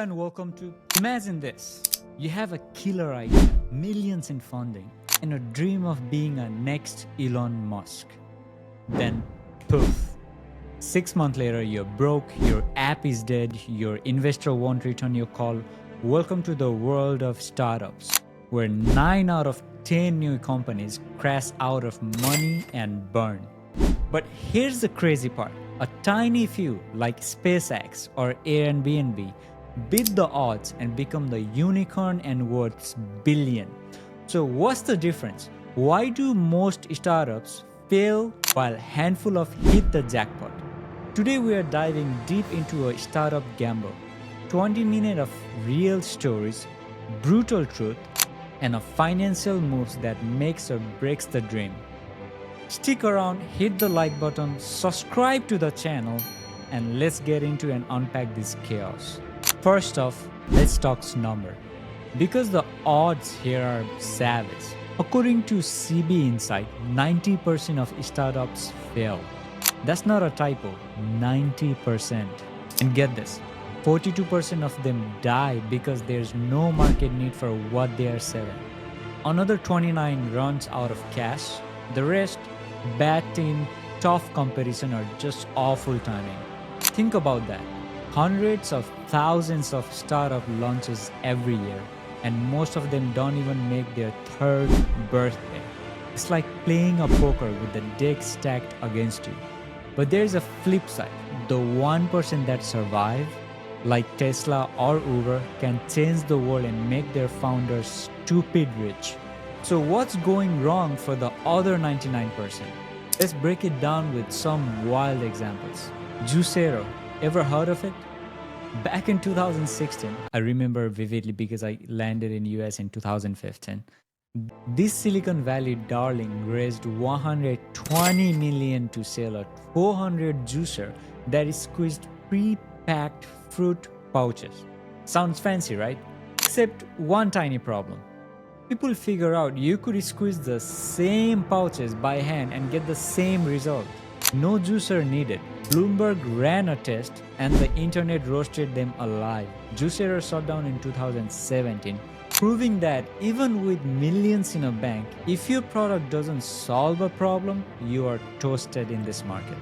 and welcome to Imagine This. You have a killer idea, millions in funding, and a dream of being a next Elon Musk. Then, poof. 6 months later, you're broke, your app is dead, your investor won't return your call. Welcome to the world of startups, where 9 out of 10 new companies crash out of money and burn. But here's the crazy part. A tiny few, like SpaceX or Airbnb, beat the odds and become the unicorn and worth billion. So what's the difference? Why do most startups fail while handful of hit the jackpot? Today we are diving deep into a startup gamble. 20 minutes of real stories, brutal truth, and a financial moves that makes or breaks the dream. Stick around, hit the like button, subscribe to the channel, and let's get into and unpack this chaos. First off, let's talk number. Because the odds here are savage. According to CB Insight, 90% of startups fail. That's not a typo, 90%. And get this, 42% of them die because there's no market need for what they are selling. Another 29 runs out of cash. The rest, bad team, tough competition, or just awful timing. Think about that. Hundreds of thousands of startup launches every year, and most of them don't even make their third birthday. It's like playing a poker with the deck stacked against you. But there's a flip side. The 1% that survive, like Tesla or Uber, can change the world and make their founders stupid rich. So what's going wrong for the other 99%? Let's break it down with some wild examples. Juicero, ever heard of it? Back in 2016, I remember vividly because I landed in US in 2015. This Silicon Valley darling raised $120 million to sell a 400 juicer that is squeezed pre-packed fruit pouches. Sounds fancy, right? Except one tiny problem. People figure out you could squeeze the same pouches by hand and get the same result. No juicer needed. Bloomberg ran a test and the internet roasted them alive. Juicero shut down in 2017, proving that even with millions in a bank, if your product doesn't solve a problem, you are toasted in this market.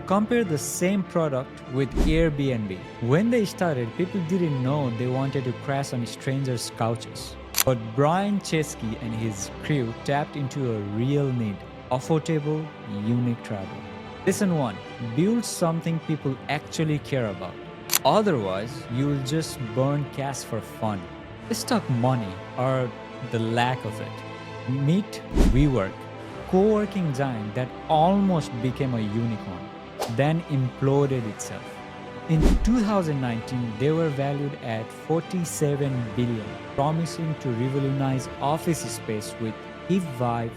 Compare the same product with Airbnb. When they started, people didn't know they wanted to crash on strangers' couches. But Brian Chesky and his crew tapped into a real need: affordable, unique travel. Lesson 1. Build something people actually care about. Otherwise, you will just burn cash for fun. Let's talk money, or the lack of it. Meet WeWork, co-working giant that almost became a unicorn, then imploded itself. In 2019, they were valued at $47 billion, promising to revolutionize office space with hip vibe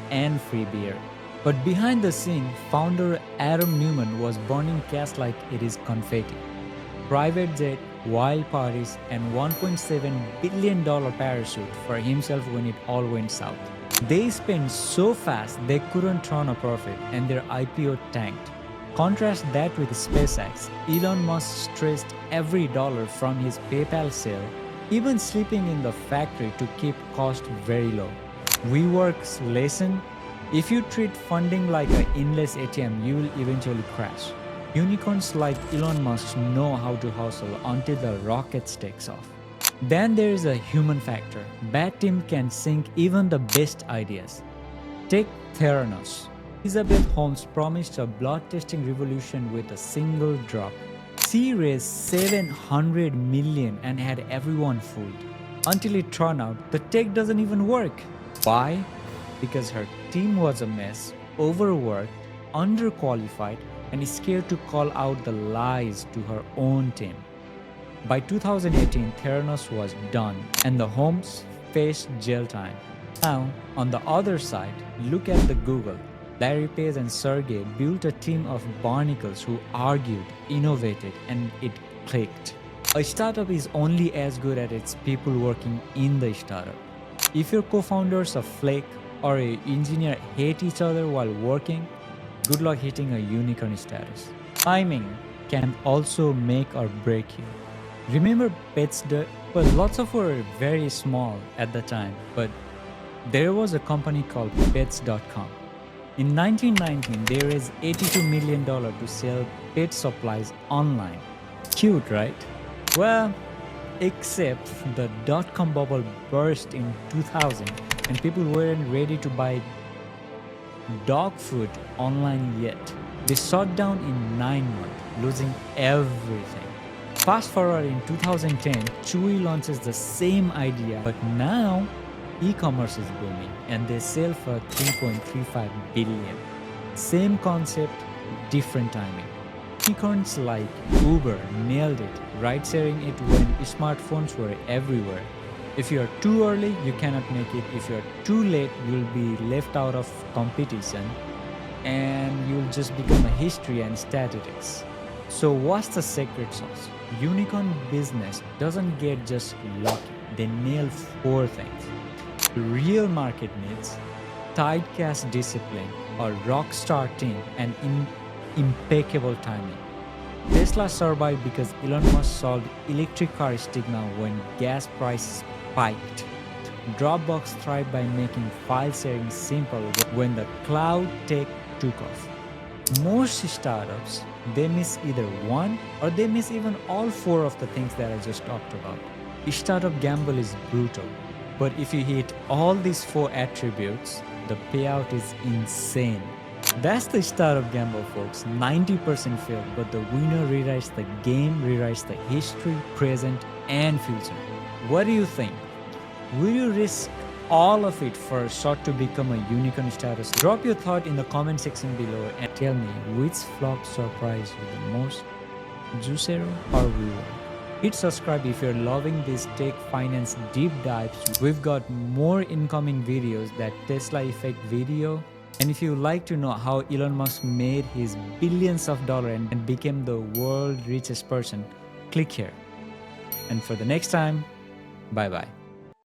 and free beer. But behind the scene, founder Adam Newman was burning cash like it is confetti. Private jet, wild parties, and $1.7 billion parachute for himself when it all went south. They spent so fast they couldn't turn a profit and their IPO tanked. Contrast that with SpaceX. Elon Musk stressed every dollar from his PayPal sale, even sleeping in the factory to keep cost very low. WeWork's lesson: if you treat funding like an endless ATM, you will eventually crash. Unicorns like Elon Musk know how to hustle until the rocket takes off. Then there is a human factor. Bad team can sink even the best ideas. Take Theranos. Elizabeth Holmes promised a blood testing revolution with a single drop. She raised $700 million and had everyone fooled. Until it turned out the tech doesn't even work. Why? Because her team was a mess, overworked, underqualified, and scared to call out the lies to her own team. By 2018, Theranos was done, and the Holmes faced jail time. Now, on the other side, look at the Google. Larry Page and Sergey built a team of barnacles who argued, innovated, and it clicked. A startup is only as good as its people working in the startup. If your co-founders are flake or an engineer hate each other while working, good luck hitting a unicorn status. Timing can also make or break you. Remember pets? Well, lots of were very small at the time, but there was a company called Pets.com. In 1919, they raised $82 million to sell pet supplies online. Cute, right? Well, except the dot-com bubble burst in 2000 and people weren't ready to buy dog food online yet. They shut down in 9 months, losing everything. Fast forward in 2010, Chewy launches the same idea, but now e-commerce is booming and they sell for 3.35 billion. Same concept, different timing. Unicorns like Uber nailed it, ride-sharing it when smartphones were everywhere. If you are too early, you cannot make it. If you are too late, you'll be left out of competition and you'll just become a history and statistics. So what's the secret sauce? Unicorn business doesn't get just lucky. They nail 4 things. Real market needs, tight cash discipline, a rock star team, and impeccable timing. Tesla survived because Elon Musk solved electric car stigma when gas prices spiked. Dropbox thrived by making file sharing simple when the cloud tech took off. Most startups, they miss either one or they miss even all 4 of the things that I just talked about. Startup gamble is brutal, but if you hit all these 4 attributes, the payout is insane. That's the startup gamble, folks. 90% fail, but the winner rewrites the game, rewrites the history, present, and future. What do you think? Will you risk all of it for a shot to become a unicorn status? Drop your thought in the comment section below and tell me which flop surprised you the most, Juicero or WeWork. Hit subscribe if you're loving these tech finance deep dives. We've got more incoming videos, that Tesla effect video. And if you like to know how Elon Musk made his billions of dollars and became the world's richest person, click here. And for the next time, bye-bye.